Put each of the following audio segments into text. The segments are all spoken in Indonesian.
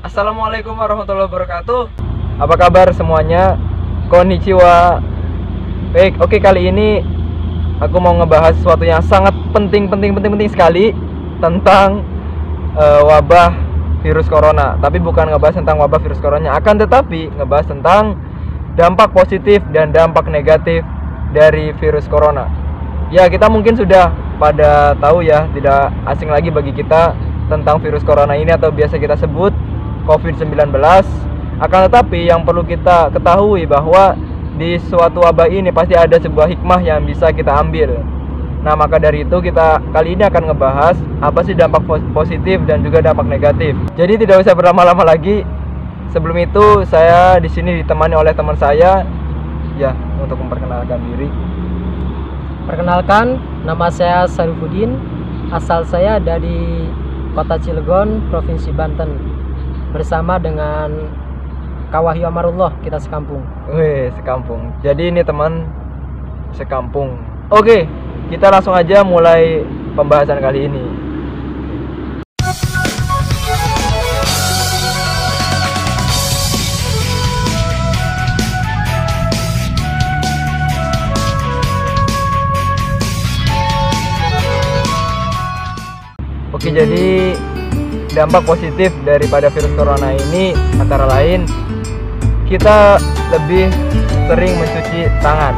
Assalamualaikum warahmatullahi wabarakatuh. Apa kabar semuanya? Konnichiwa. Baik, oke, kali ini aku mau ngebahas sesuatu yang sangat penting sekali tentang wabah virus corona. Tapi bukan ngebahas tentang wabah virus corona, akan tetapi ngebahas tentang dampak positif dan dampak negatif dari virus corona. Ya, kita mungkin sudah pada tahu ya, tidak asing lagi bagi kita tentang virus corona ini atau biasa kita sebut COVID-19. Akan tetapi yang perlu kita ketahui bahwa di suatu wabah ini pasti ada sebuah hikmah yang bisa kita ambil. Nah, maka dari itu kita kali ini akan ngebahas apa sih dampak positif dan juga dampak negatif. Jadi tidak usah berlama-lama lagi. Sebelum itu saya di sini ditemani oleh teman saya ya untuk memperkenalkan diri. Perkenalkan, nama saya Sarifuddin. Asal saya dari Kota Cilegon, Provinsi Banten. Bersama dengan Kawahyu Amarullah, kita sekampung. Wih, sekampung. Jadi ini teman sekampung. Oke, kita langsung aja mulai pembahasan kali ini. Oke, jadi dampak positif daripada virus corona ini antara lain kita lebih sering mencuci tangan.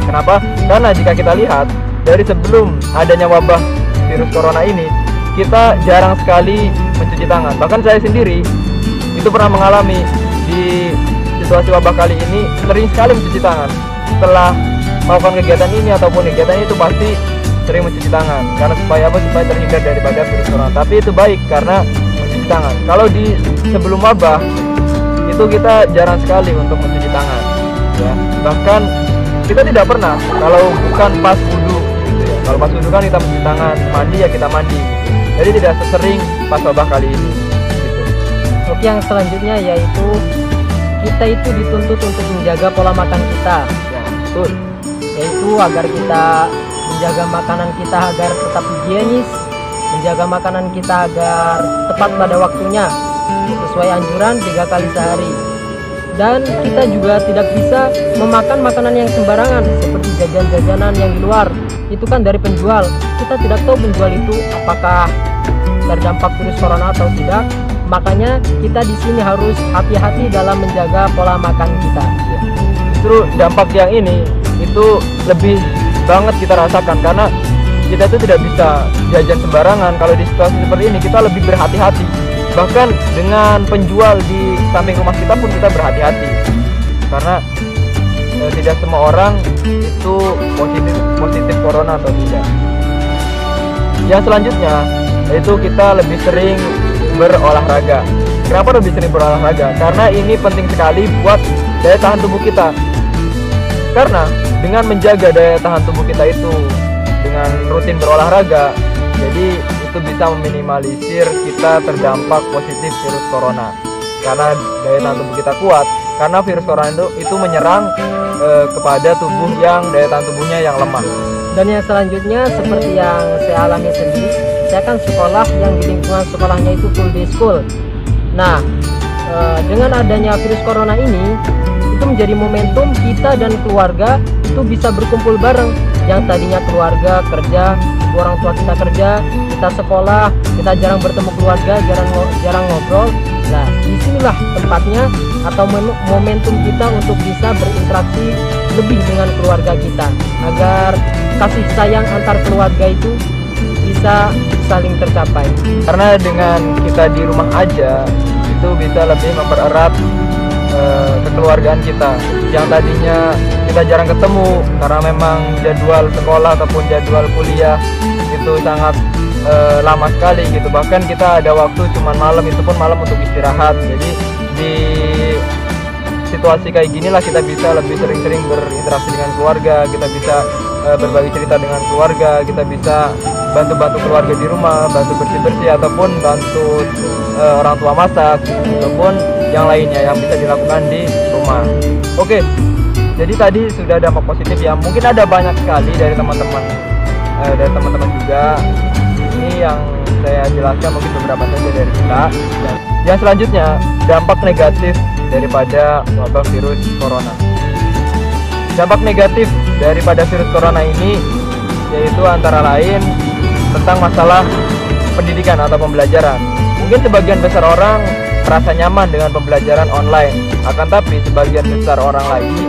Kenapa? Karena jika kita lihat dari sebelum adanya wabah virus corona ini, kita jarang sekali mencuci tangan. Bahkan saya sendiri itu pernah mengalami di situasi wabah kali ini sering sekali mencuci tangan. Setelah melakukan kegiatan ini ataupun kegiatan itu pasti sering mencuci tangan karena supaya terhindar daripada virus corona. Tapi itu baik karena mencuci tangan. Kalau di sebelum wabah itu kita jarang sekali untuk mencuci tangan ya. Bahkan kita tidak pernah kalau bukan pas wudhu gitu ya. Kalau pas wudhu kan kita mencuci tangan, mandi ya kita mandi gitu. Jadi tidak sesering pas wabah kali ini gitu. Oke, yang selanjutnya yaitu kita itu dituntut untuk menjaga pola makan kita Ya, betul. yaitu agar kita menjaga makanan kita agar tetap higienis, menjaga makanan kita agar tepat pada waktunya sesuai anjuran 3 kali sehari. Dan kita juga tidak bisa memakan makanan yang sembarangan seperti jajan-jajanan yang di luar. Itu kan dari penjual. Kita tidak tahu penjual itu apakah terdampak virus corona atau tidak. Makanya kita di sini harus hati-hati dalam menjaga pola makan kita. Justru dampak yang ini itu lebih banget kita rasakan karena kita itu tidak bisa jajan sembarangan. Kalau di situasi seperti ini kita lebih berhati-hati. Bahkan dengan penjual di samping rumah kita pun kita berhati-hati karena tidak semua orang itu positif corona atau tidak. Yang selanjutnya yaitu kita lebih sering berolahraga. Kenapa lebih sering berolahraga? Karena ini penting sekali buat daya tahan tubuh kita. Karena dengan menjaga daya tahan tubuh kita itu dengan rutin berolahraga, jadi itu bisa meminimalisir kita terdampak positif virus corona. Karena daya tahan tubuh kita kuat, karena virus corona itu menyerang kepada tubuh yang daya tahan tubuhnya yang lemah. Dan yang selanjutnya seperti yang saya alami sendiri, saya kan sekolah yang di lingkungan sekolahnya itu full day school. Nah, dengan adanya virus corona ini itu menjadi momentum kita dan keluarga itu bisa berkumpul bareng. Yang tadinya keluarga kerja, orang tua kita kerja, kita sekolah, kita jarang bertemu keluarga, jarang ngobrol. Nah, disinilah tempatnya atau momentum kita untuk bisa berinteraksi lebih dengan keluarga kita agar kasih sayang antar keluarga itu bisa saling tercapai. Karena dengan kita di rumah aja itu bisa lebih mempererat kekeluargaan kita yang tadinya kita jarang ketemu karena memang jadwal sekolah ataupun jadwal kuliah itu sangat lama sekali gitu. Bahkan kita ada waktu cuman malam, itu pun malam untuk istirahat. Jadi di situasi kayak ginilah kita bisa lebih sering-sering berinteraksi dengan keluarga, kita bisa berbagi cerita dengan keluarga, kita bisa bantu-bantu keluarga di rumah, bantu bersih-bersih ataupun bantu orang tua masak ataupun yang lainnya yang bisa dilakukan di rumah. Oke, jadi tadi sudah dampak positif ya, mungkin ada banyak sekali dari teman-teman juga. Ini yang saya jelaskan mungkin beberapa saja dari kita. Yang selanjutnya, dampak negatif daripada wabah virus corona. Dampak negatif daripada virus corona ini yaitu antara lain tentang masalah pendidikan atau pembelajaran. Mungkin sebagian besar orang merasa nyaman dengan pembelajaran online, akan tapi sebagian besar orang lagi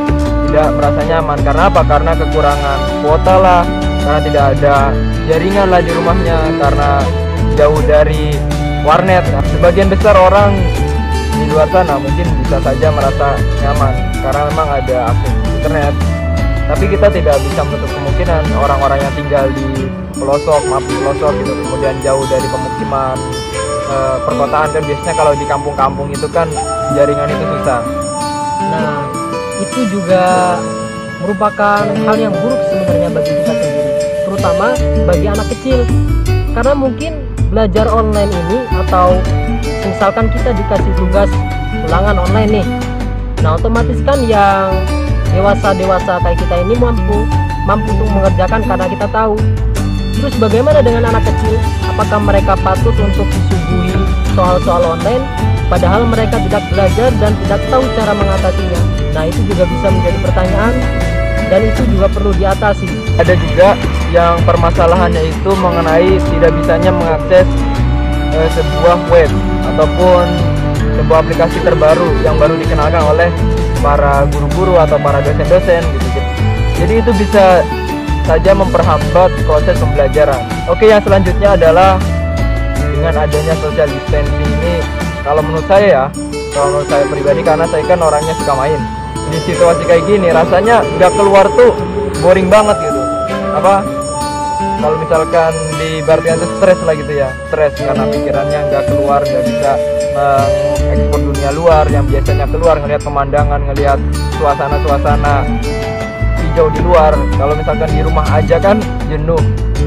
tidak merasa nyaman. Karena apa? Karena kekurangan kuota lah, karena tidak ada jaringan lah di rumahnya, karena jauh dari warnet. Nah, sebagian besar orang di luar sana mungkin bisa saja merasa nyaman karena memang ada akses internet. Tapi kita tidak bisa menutup kemungkinan orang-orang yang tinggal di pelosok gitu, kemudian jauh dari pemukiman perkotaan, kan biasanya kalau di kampung-kampung itu kan jaringan itu susah. Nah, itu juga merupakan hal yang buruk sebenarnya bagi kita sendiri, terutama bagi anak kecil. Karena mungkin belajar online ini, atau misalkan kita dikasih tugas ulangan online nih, nah otomatis kan yang dewasa kayak kita ini mampu untuk mengerjakan karena kita tahu. Terus bagaimana dengan anak kecil? Apakah mereka patut untuk disuguhi soal-soal online padahal mereka tidak belajar dan tidak tahu cara mengatasinya? Nah, itu juga bisa menjadi pertanyaan dan itu juga perlu diatasi. Ada juga yang permasalahannya itu mengenai tidak bisanya mengakses sebuah web ataupun sebuah aplikasi terbaru yang baru dikenalkan oleh para guru-guru atau para dosen-dosen gitu. Jadi itu bisa saja memperhambat proses pembelajaran. Oke, yang selanjutnya adalah dengan adanya social distancing ini, kalau menurut saya pribadi, karena saya kan orangnya suka main, di situasi kayak gini rasanya nggak keluar tuh boring banget gitu. Kalau misalkan di Bartian itu stres lah gitu ya, stres karena pikirannya nggak keluar, nggak bisa mengekspor dunia luar yang biasanya keluar, ngelihat pemandangan, ngelihat suasana hijau di luar. Kalau misalkan di rumah aja kan jenuh.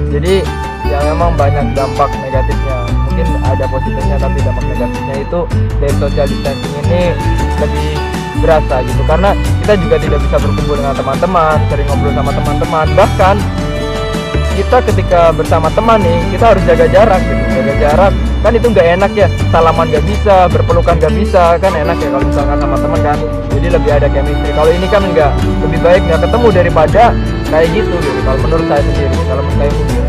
Jadi ya memang banyak dampak negatifnya. Mungkin ada positifnya, tapi dampak negatifnya itu dari social distancing ini lebih berasa gitu, karena kita juga tidak bisa berkumpul dengan teman-teman, sering ngobrol sama teman-teman. Bahkan kita ketika bersama teman nih, kita harus jaga jarak gitu. Jaga jarak kan itu nggak enak ya, salaman nggak bisa, berpelukan nggak bisa, kan enak ya kalau misalkan sama teman kan, jadi lebih ada chemistry. Kalau ini kan nggak, lebih baik nggak ketemu daripada kayak gitu kalau menurut saya sendiri, kalau menurut saya sendiri.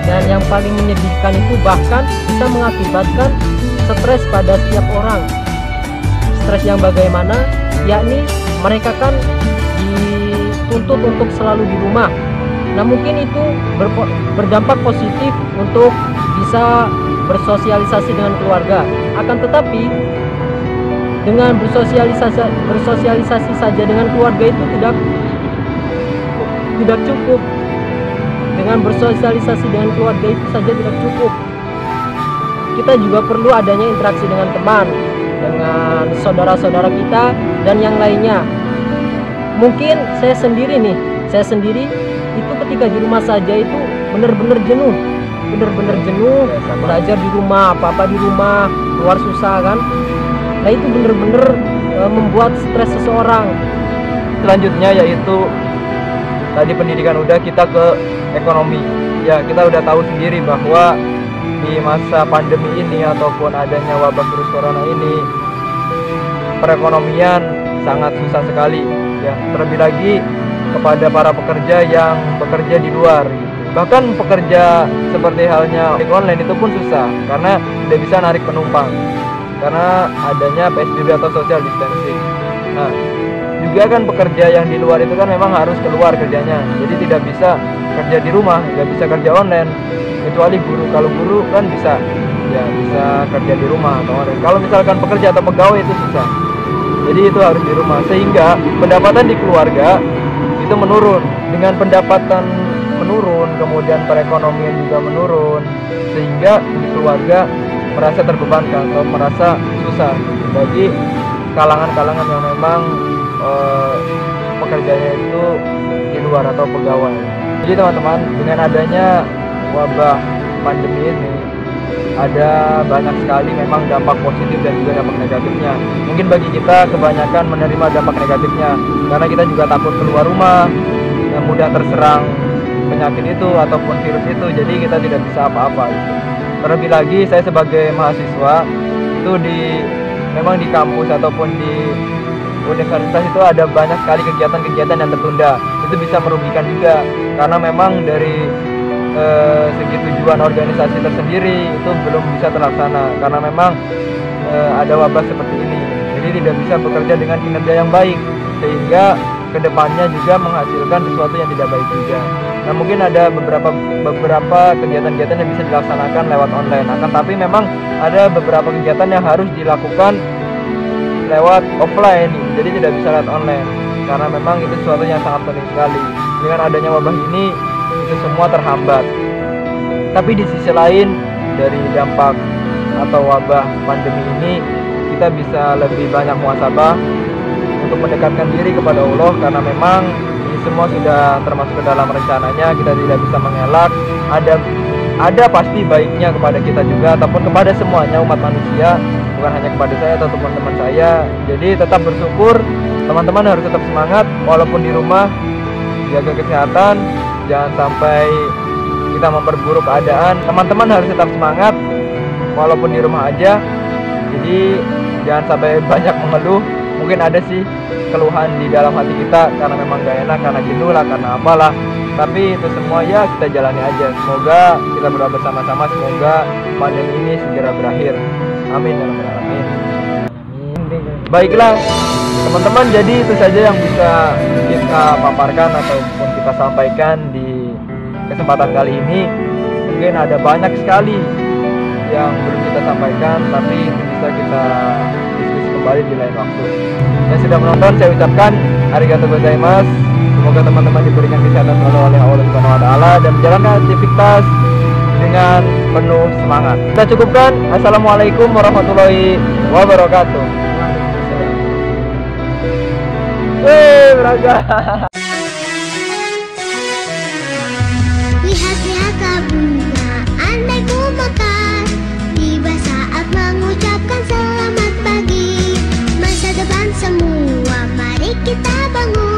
Dan yang paling menyedihkan itu bahkan bisa mengakibatkan stres pada setiap orang. Stres yang bagaimana? Yakni mereka kan dituntut untuk selalu di rumah. Nah, mungkin itu berdampak positif untuk bisa bersosialisasi dengan keluarga. Akan tetapi dengan bersosialisasi saja dengan keluarga itu tidak cukup. Dengan bersosialisasi dengan keluarga itu saja tidak cukup. Kita juga perlu adanya interaksi dengan teman, dengan saudara-saudara kita dan yang lainnya. Mungkin saya sendiri itu ketika di rumah saja itu benar-benar jenuh, belajar di rumah, apa-apa di rumah, keluar susah kan. Nah, itu benar-benar membuat stres seseorang. Selanjutnya yaitu tadi pendidikan udah, kita ke ekonomi. Ya, kita udah tahu sendiri bahwa di masa pandemi ini ataupun adanya wabah virus corona ini, perekonomian sangat susah sekali ya, terlebih lagi kepada para pekerja yang bekerja di luar gitu. Bahkan pekerja seperti halnya online itu pun susah karena tidak bisa narik penumpang karena adanya PSBB atau social distancing. Nah, juga kan pekerja yang di luar itu kan memang harus keluar kerjanya, jadi tidak bisa kerja di rumah, tidak bisa kerja online, kecuali guru. Kalau guru kan bisa kerja di rumah atau online. Kalau misalkan pekerja atau pegawai itu susah, jadi itu harus di rumah, sehingga pendapatan di keluarga itu menurun. Dengan pendapatan menurun, kemudian perekonomian juga menurun, sehingga di keluarga merasa terbebankan atau merasa susah bagi kalangan-kalangan yang memang pekerjanya itu di luar atau pegawai. Jadi teman-teman, dengan adanya wabah pandemi ini ada banyak sekali memang dampak positif dan juga dampak negatifnya. Mungkin bagi kita kebanyakan menerima dampak negatifnya karena kita juga takut keluar rumah, yang mudah terserang penyakit itu ataupun virus itu, jadi kita tidak bisa apa-apa gitu. Terlebih lagi saya sebagai mahasiswa itu memang di kampus ataupun di universitas itu ada banyak sekali kegiatan-kegiatan yang tertunda. Itu bisa merugikan juga karena memang dari segi tujuan organisasi tersendiri itu belum bisa terlaksana karena memang ada wabah seperti ini. Jadi tidak bisa bekerja dengan kinerja yang baik sehingga kedepannya juga menghasilkan sesuatu yang tidak baik juga. Nah, mungkin ada beberapa kegiatan-kegiatan yang bisa dilaksanakan lewat online. Akan tapi memang ada beberapa kegiatan yang harus dilakukan lewat offline, jadi tidak bisa lewat online karena memang itu sesuatu yang sangat penting sekali. Dengan adanya wabah ini itu semua terhambat. Tapi di sisi lain dari dampak atau wabah pandemi ini kita bisa lebih banyak muhasabah untuk mendekatkan diri kepada Allah karena memang ini semua sudah termasuk ke dalam rencananya. Kita tidak bisa mengelak. Ada pasti baiknya kepada kita juga ataupun kepada semuanya umat manusia, bukan hanya kepada saya atau teman-teman saya. Jadi tetap bersyukur, teman-teman harus tetap semangat walaupun di rumah, jaga kesehatan, jangan sampai kita memperburuk keadaan. Teman-teman harus tetap semangat walaupun di rumah aja. Jadi jangan sampai banyak mengeluh. Mungkin ada sih keluhan di dalam hati kita karena memang gak enak, karena jenuh lah, karena apalah. Tapi itu semua ya kita jalani aja. Semoga kita berdoa bersama-sama, semoga pandemi ini segera berakhir. Amin ya rabbal alamin. Baiklah teman-teman, jadi itu saja yang bisa kita paparkan ataupun kita sampaikan di kesempatan kali ini. Mungkin ada banyak sekali yang belum kita sampaikan, tapi itu bisa kita diskusi kembali di lain waktu. Yang sudah menonton saya ucapkan arigatou gozaimasu. Semoga teman-teman diberikan kesehatan selalu oleh Allah Subhanahu wa taala dan menjalankan aktivitas dengan penuh semangat. Kita cukupkan. Assalamualaikum warahmatullahi wabarakatuh. Beraga. Lihat-lihatlah bunga, andai ku mekar, tiba saat mengucapkan selamat pagi. Masa depan semua, mari kita bangun.